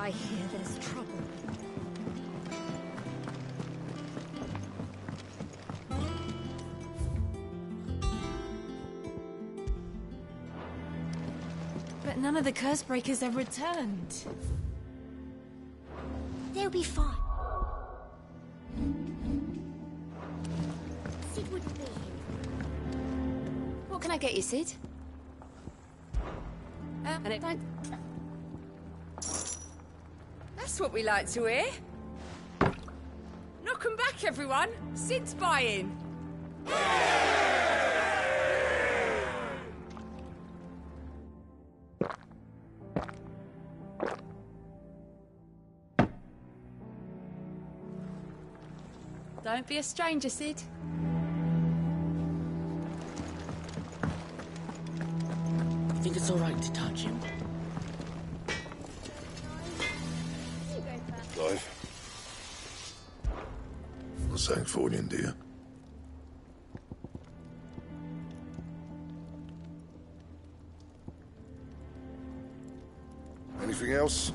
I hear there's trouble. But none of the curse breakers have returned. They'll be fine. Sid wouldn't be here. What can I get you, Sid? And it don't... That's what we like to hear. Knock 'em back, everyone. Sid's buying. Don't be a stranger, Sid. Think it's all right to touch him? Clive. Not saying for you, dear. Anything else?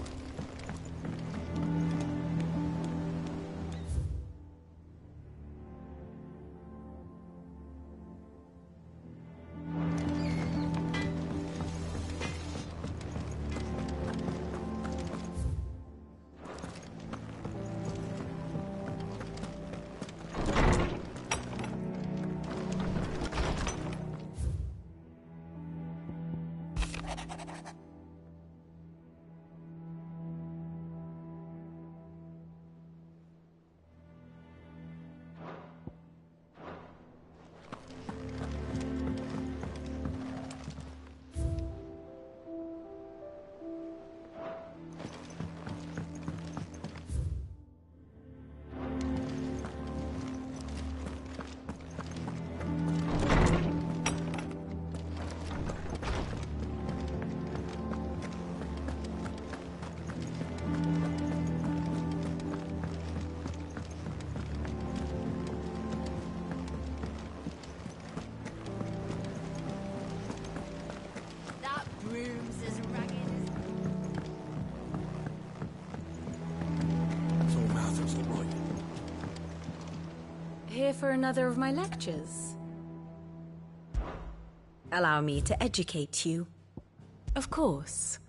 Here for another of my lectures? Allow me to educate you. Of course.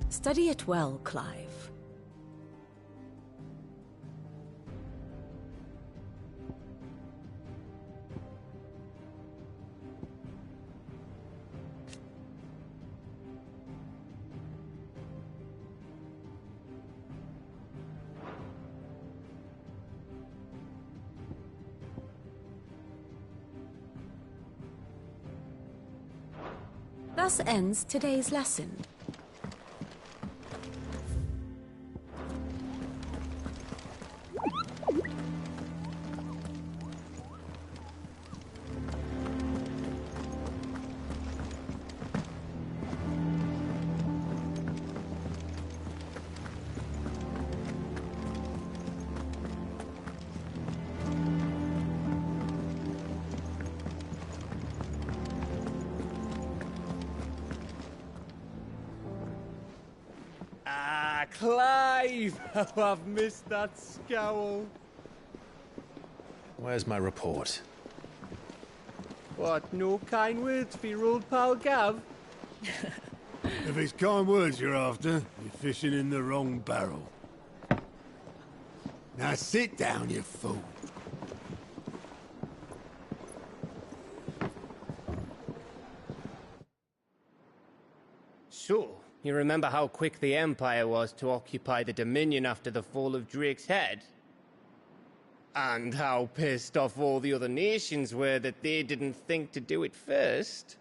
Study it well, Clive. Thus ends today's lesson. Clive! Oh, I've missed that scowl. Where's my report? What, no kind words for your old pal Gav? If it's kind words you're after, you're fishing in the wrong barrel. Now sit down, you fool. So, you remember how quick the Empire was to occupy the Dominion after the fall of Drake's head? And how pissed off all the other nations were that they didn't think to do it first?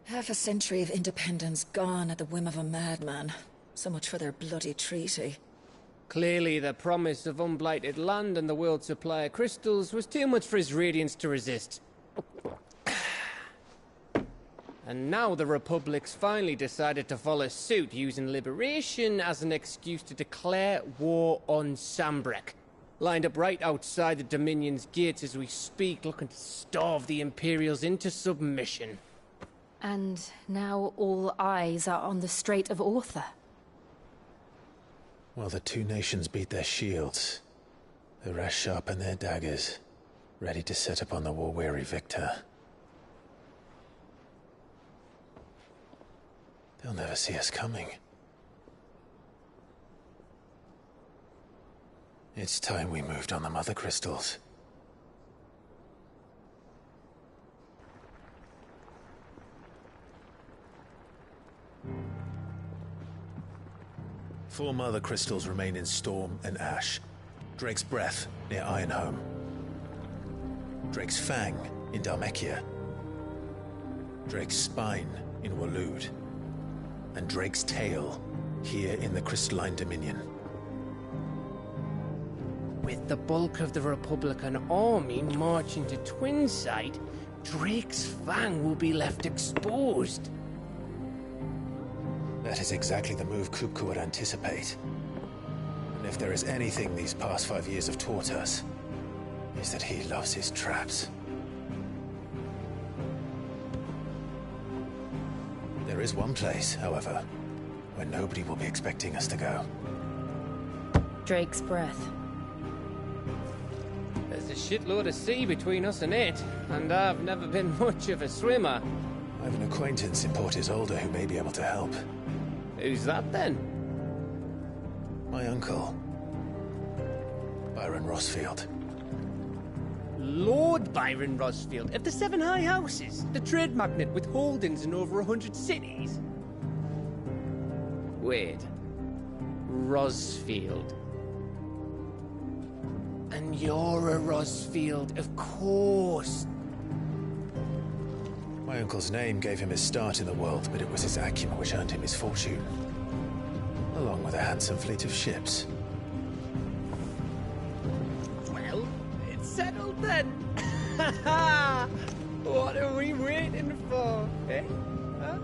Half a century of independence gone at the whim of a madman. So much for their bloody treaty. Clearly, the promise of unblighted land and the world's supply of crystals was too much for his radiance to resist. And now the Republic's finally decided to follow suit, using liberation as an excuse to declare war on Sambrek. Lined up right outside the Dominion's gates as we speak, looking to starve the Imperials into submission. And now all eyes are on the Strait of Author. While the two nations beat their shields, the rest sharpen their daggers, ready to set upon the war-weary victor. They'll never see us coming. It's time we moved on the Mother Crystals. Four Mother Crystals remain in Storm and Ash. Drake's Breath near Ironhome. Drake's Fang in Dhalmekia. Drake's Spine in Waloed. And Drake's Tail here in the Crystalline Dominion. With the bulk of the Republican army marching to Twinside, Drake's Fang will be left exposed. That is exactly the move Kupku would anticipate. And if there is anything these past 5 years have taught us, is that he loves his traps. There is one place, however, where nobody will be expecting us to go. Drake's Breath. There's a shitload of sea between us and it, and I've never been much of a swimmer. I have an acquaintance in Port Isolde who may be able to help. Who's that then? My uncle, Byron Rosfield. Lord Byron Rosfield of the Seven High Houses, the trade magnate with holdings in over 100 cities. Wait, Rosfield. And you're a Rosfield, of course. My uncle's name gave him his start in the world, but it was his acumen which earned him his fortune, along with a handsome fleet of ships. Well, it's settled then. What are we waiting for, eh? Huh?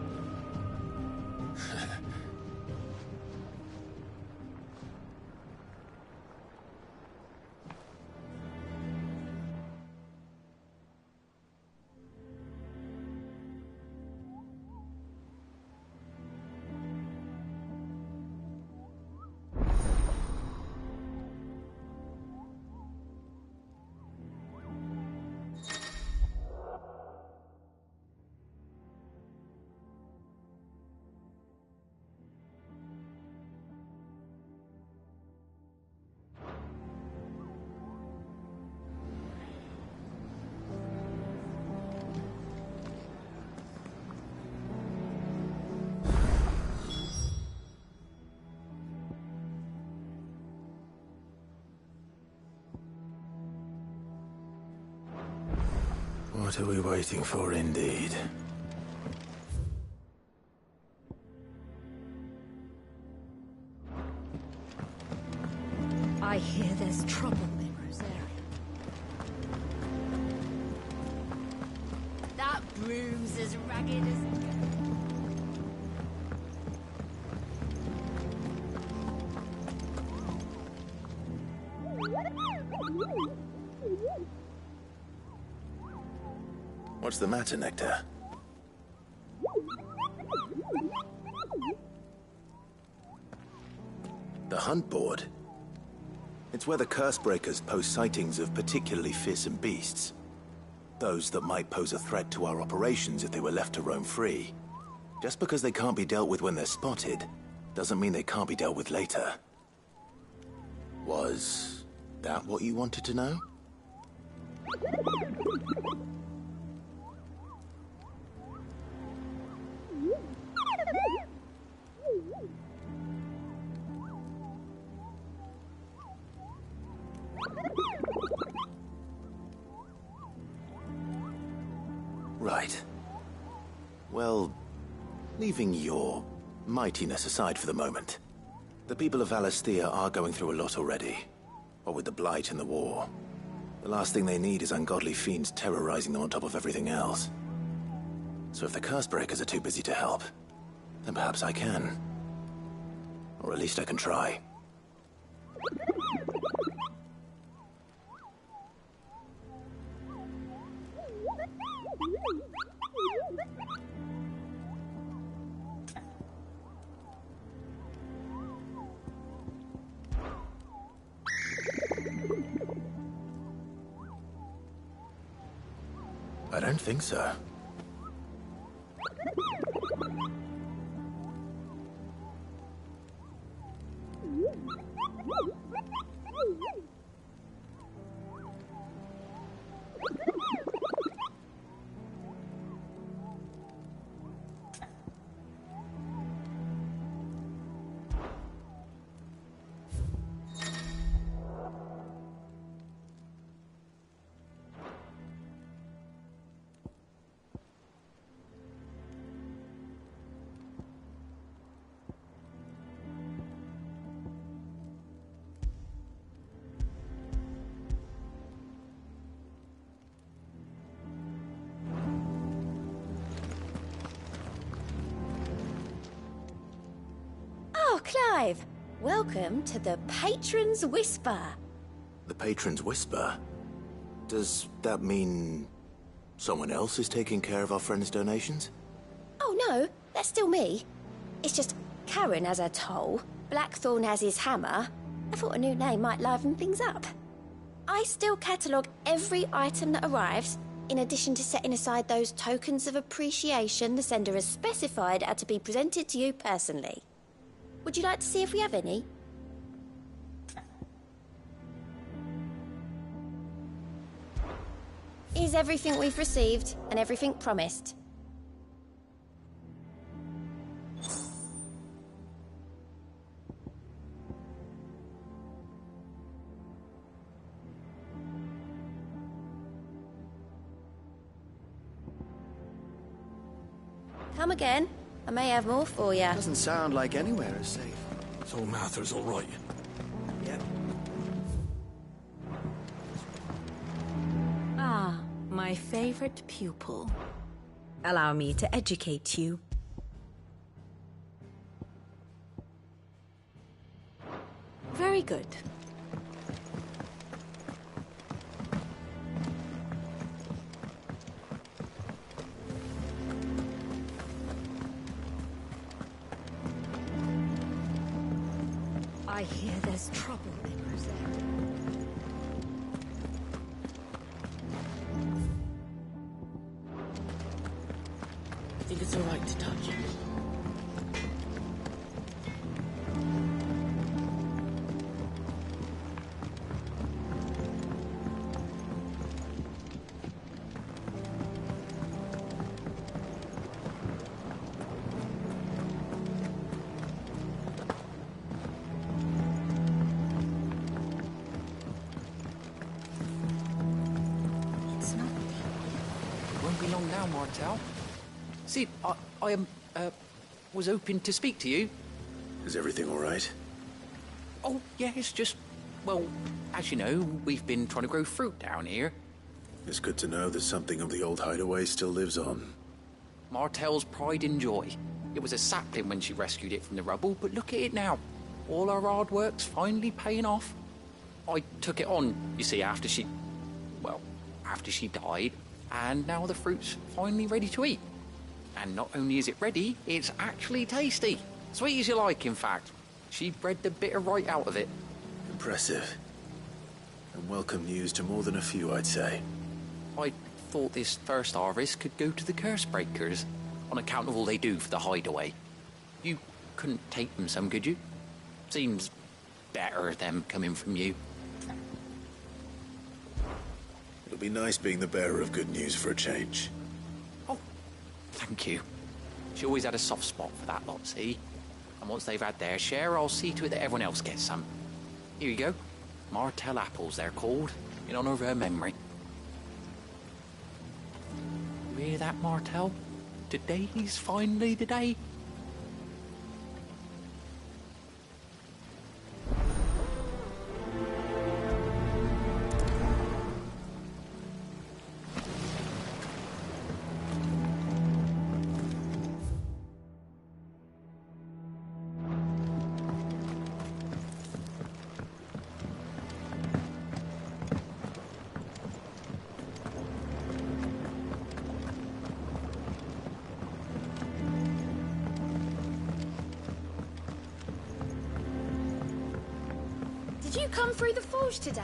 What are we waiting for, indeed? I hear there's trouble in Rosaria. That broom's as ragged as... What's the matter, Nectar? The hunt board? It's where the Cursebreakers post sightings of particularly fearsome beasts. Those that might pose a threat to our operations if they were left to roam free. Just because they can't be dealt with when they're spotted, doesn't mean they can't be dealt with later. Was that what you wanted to know? Right. Well, leaving your mightiness aside for the moment, The people of Valisthea are going through a lot already. What with the Blight and the war. The last thing they need is ungodly fiends terrorizing them on top of everything else. So if the Cursebreakers are too busy to help, then perhaps I can. Or at least I can try. I don't think so. Oh, Clive! Welcome to the Patron's Whisper. The Patron's Whisper? Does that mean someone else is taking care of our friend's donations? Oh no, that's still me. It's just Karen has her toll, Blackthorn has his hammer. I thought a new name might liven things up. I still catalogue every item that arrives, in addition to setting aside those tokens of appreciation the sender has specified are to be presented to you personally. Would you like to see if we have any? Is everything we've received and everything promised? Come again. I may have more for you. Doesn't sound like anywhere is safe. So Mather's all right. Yep. Ah, my favorite pupil. Allow me to educate you. Very good. I hear there's trouble in Rosetta. I think it's alright to touch him. Martel. See, I was hoping to speak to you. Is everything all right? Oh, yeah, it's just, well, as you know, we've been trying to grow fruit down here. It's good to know that something of the old hideaway still lives on. Martel's pride and joy. It was a sapling when she rescued it from the rubble, but look at it now. All our hard work's finally paying off. I took it on, you see, after she died. And now the fruit's finally ready to eat. And not only is it ready, it's actually tasty. Sweet as you like, in fact. She bred the bitter right out of it. Impressive. And welcome news to more than a few, I'd say. I thought this first harvest could go to the Cursebreakers, on account of all they do for the hideaway. You couldn't take them some, could you? Seems better them coming from you. It'll be nice being the bearer of good news for a change. Oh, thank you. She always had a soft spot for that lot, see? And once they've had their share, I'll see to it that everyone else gets some. Here you go. Martel apples, they're called, in honor of her memory. You hear that, Martel? Today's finally the day. you come through the forge today?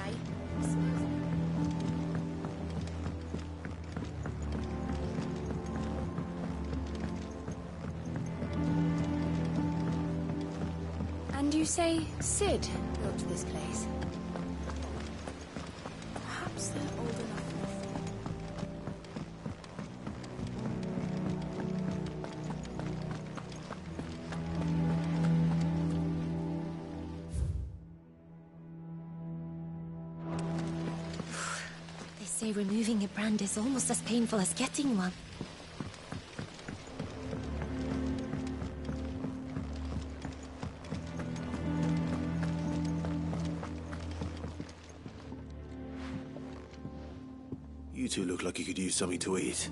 And you say Sid built this place? Perhaps they're old enough. They say removing a brand is almost as painful as getting one. You two look like you could use something to eat.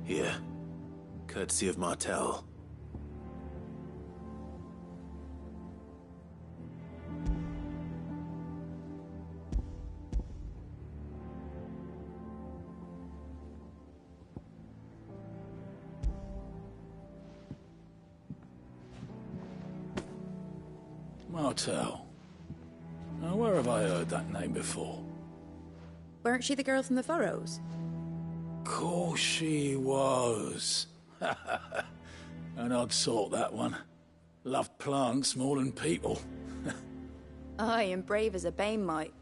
Here. Courtesy of Martel. Martel. Now, where have I heard that name before? Weren't she the girl from the Furrows? Course she was. An odd sort, that one. Loved plants more than people. Aye, and brave as a bane might.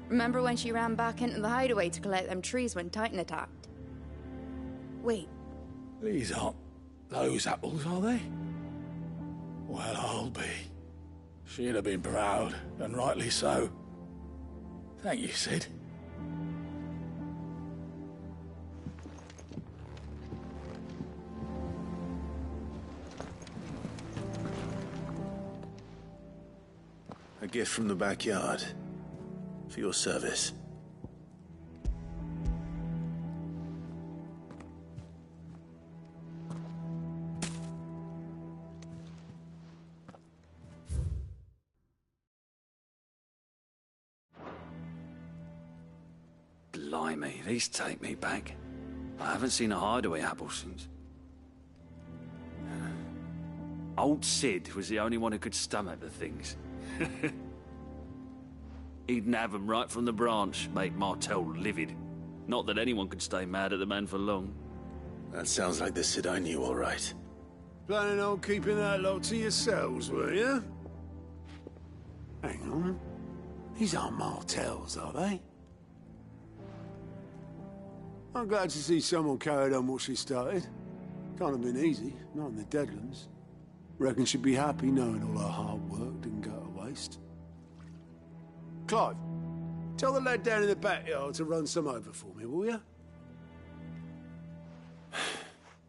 Remember when she ran back into the hideaway to collect them trees when Titan attacked? Wait. These aren't those apples, are they? Well, I'll be. She'd have been proud, and rightly so. Thank you, Sid. A gift from the backyard. For your service. Blimey, these take me back. I haven't seen a hideaway apple since. Old Sid was the only one who could stomach the things. He'd nab them right from the branch, make Martel livid. Not that anyone could stay mad at the man for long. That sounds like the Sid I knew, all right. Planning on keeping that lot to yourselves, were you? Hang on. These aren't Martels, are they? I'm glad to see someone carried on what she started. Can't have been easy, not in the Deadlands. Reckon she'd be happy knowing all her hard work didn't go to waste. Clive, tell the lad down in the backyard to run some over for me, will you?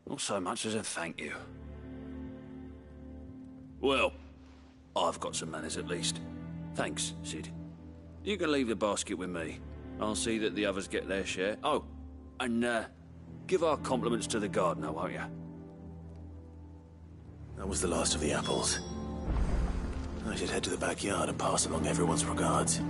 Not so much as a thank you. Well, I've got some manners at least. Thanks, Sid. You can leave the basket with me. I'll see that the others get their share. Oh, and give our compliments to the gardener, won't you? That was the last of the apples. I should head to the backyard and pass along everyone's regards.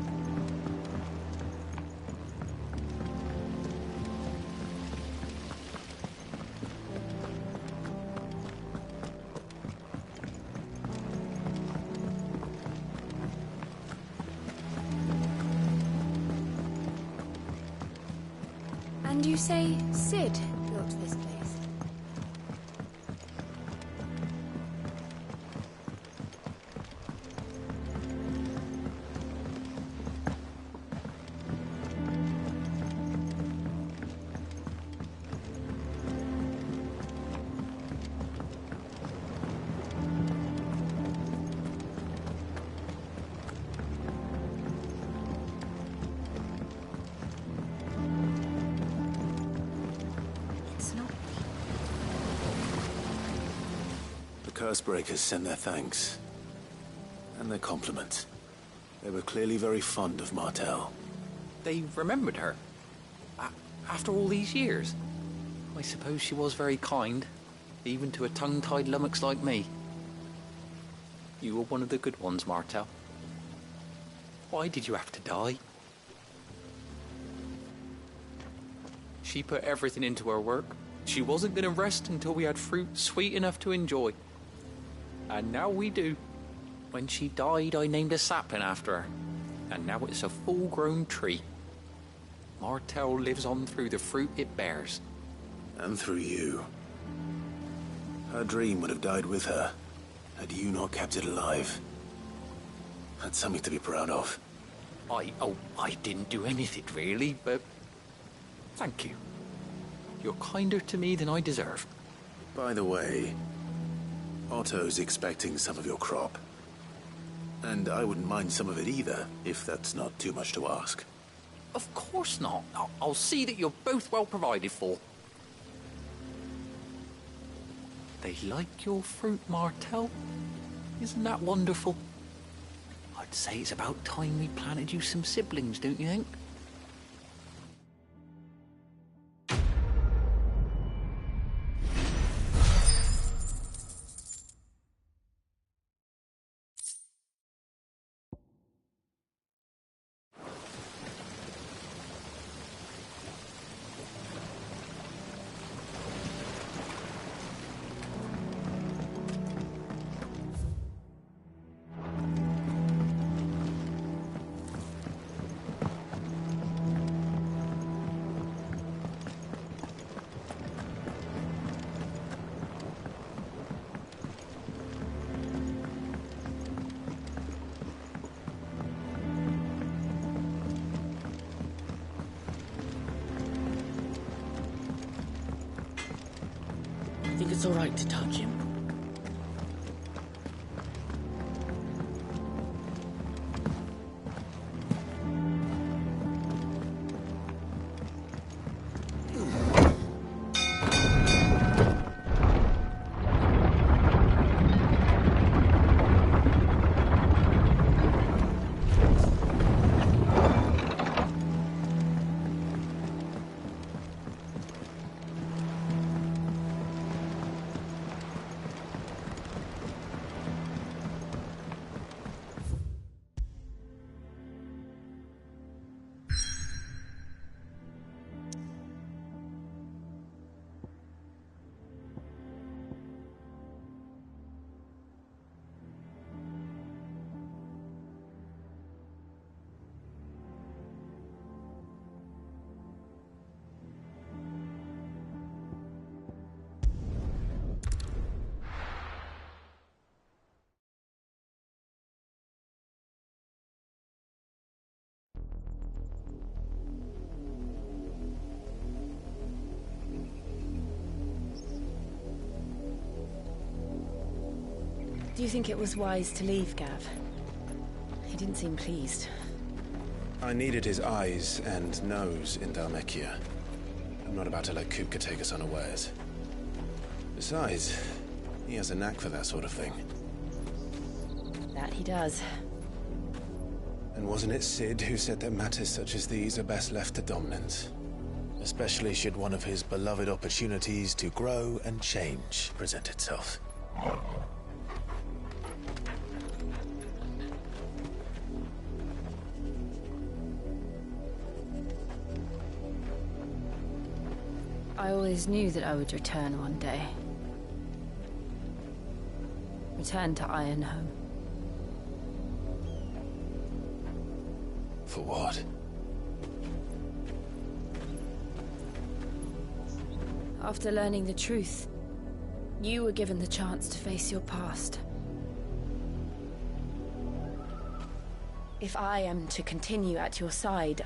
And you say Sid built this place? Cursebreakers send their thanks. And their compliments. They were clearly very fond of Martel. They remembered her. After all these years. I suppose she was very kind, even to a tongue-tied lummox like me. You were one of the good ones, Martel. Why did you have to die? She put everything into her work. She wasn't going to rest until we had fruit sweet enough to enjoy. And now we do. When she died, I named a sapling after her. And now it's a full-grown tree. Martell lives on through the fruit it bears. And through you. Her dream would have died with her, had you not kept it alive. That's something to be proud of. I didn't do anything really, but thank you. You're kinder to me than I deserve. By the way, Otto's expecting some of your crop. And I wouldn't mind some of it either, if that's not too much to ask. Of course not. I'll see that you're both well provided for. They like your fruit, Martell. Isn't that wonderful? I'd say it's about time we planted you some siblings, don't you think? I think it's alright to touch him. Do you think it was wise to leave, Gav? He didn't seem pleased. I needed his eyes and nose in Dhalmekia. I'm not about to let Kupka take us unawares. Besides, he has a knack for that sort of thing. That he does. And wasn't it Sid who said that matters such as these are best left to dominance? Especially should one of his beloved opportunities to grow and change present itself. I always knew that I would return one day. Return to Ironhome. For what? After learning the truth, you were given the chance to face your past. If I am to continue at your side,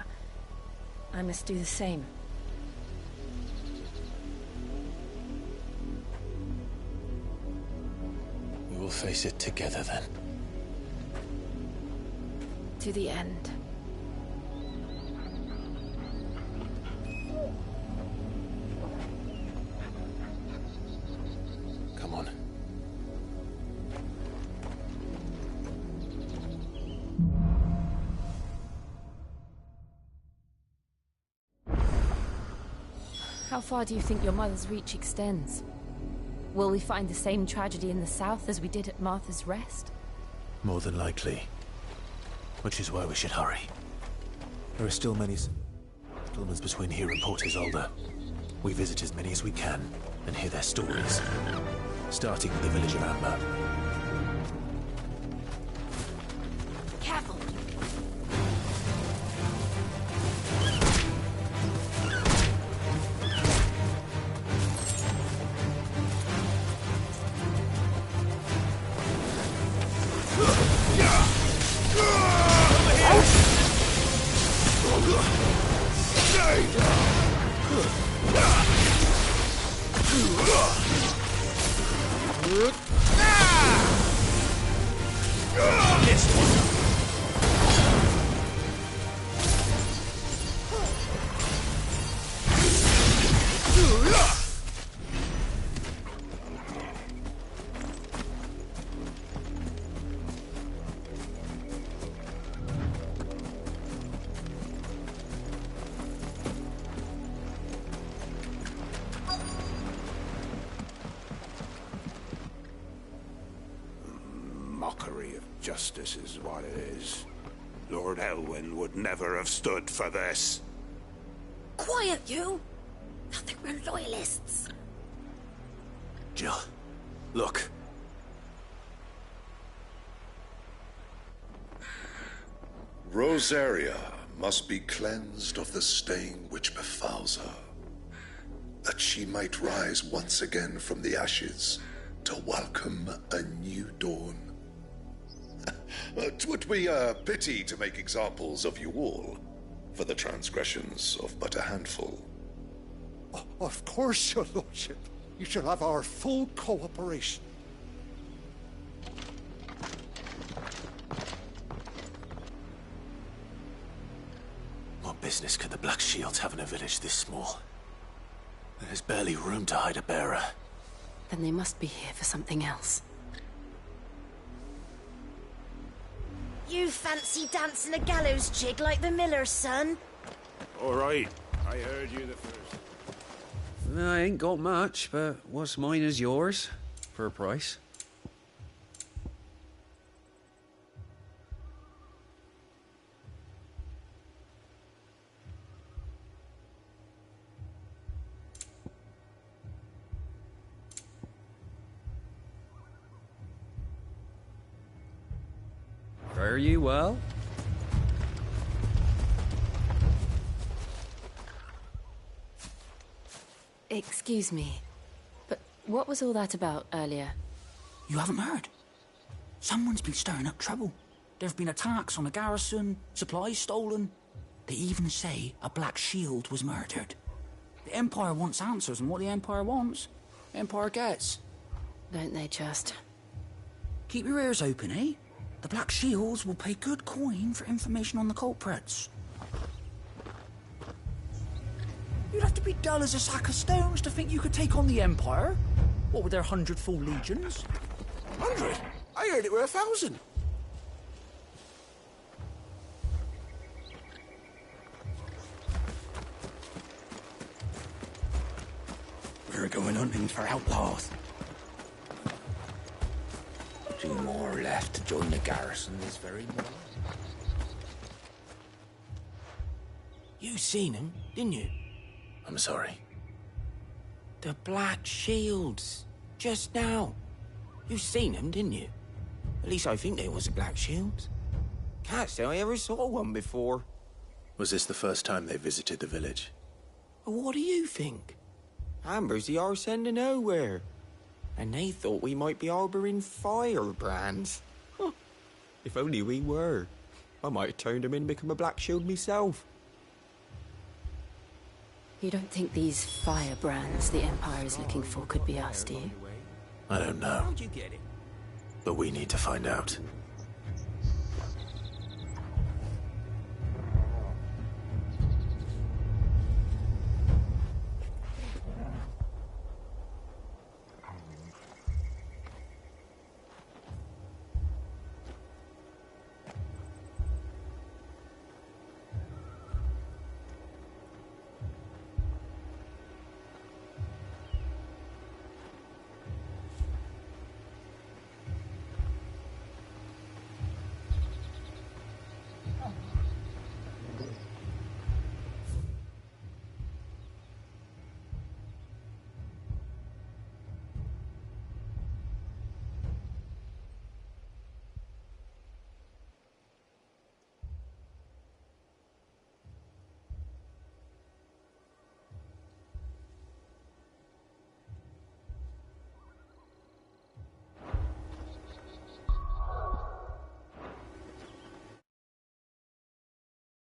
I must do the same. We will face it together then. To the end. Come on. How far do you think your mother's reach extends? Will we find the same tragedy in the south as we did at Martha's Rest? More than likely. Which is why we should hurry. There are still many settlements between here and Port Isolde. We visit as many as we can and hear their stories. Starting with the village of Amber. Careful! Mockery of justice is what it is. Lord Elwyn would never have stood for this. Quiet, you! I think we're loyalists. Jill, look. Rosaria must be cleansed of the stain which befouls her, that she might rise once again from the ashes to welcome a new dawn. 'Twould be a pity to make examples of you all, for the transgressions of but a handful. Of course, your lordship. You shall have our full cooperation. What business could the Black Shields have in a village this small? There's barely room to hide a bearer. Then they must be here for something else. You fancy dancing a gallows jig like the miller's son? All right, I heard you the first. I ain't got much, but what's mine is yours, for a price. Fare you well? Excuse me, but what was all that about earlier? You haven't heard? Someone's been stirring up trouble. There have been attacks on the garrison, supplies stolen. They even say a Black Shield was murdered. The Empire wants answers, and what the Empire wants, the Empire gets. Don't they just? Keep your ears open, eh? The Black Shields will pay good coin for information on the culprits. You'd have to be dull as a sack of stones to think you could take on the Empire. What with their 100 full legions? 100? I heard it were 1,000. We're going hunting for outlaws. 2 more left to join the garrison this very morning. You seen him, didn't you? I'm sorry. The Black Shields. Just now. You seen them, didn't you? At least I think they was a Black Shields. Can't say I ever saw one before. Was this the first time they visited the village? What do you think? Amber's the arse end of nowhere. And they thought we might be harbouring firebrands. Huh. If only we were. I might have turned them in and become a Black Shield myself. You don't think these firebrands the Empire is looking for could be us, do you? I don't know. How'd you get it? But we need to find out.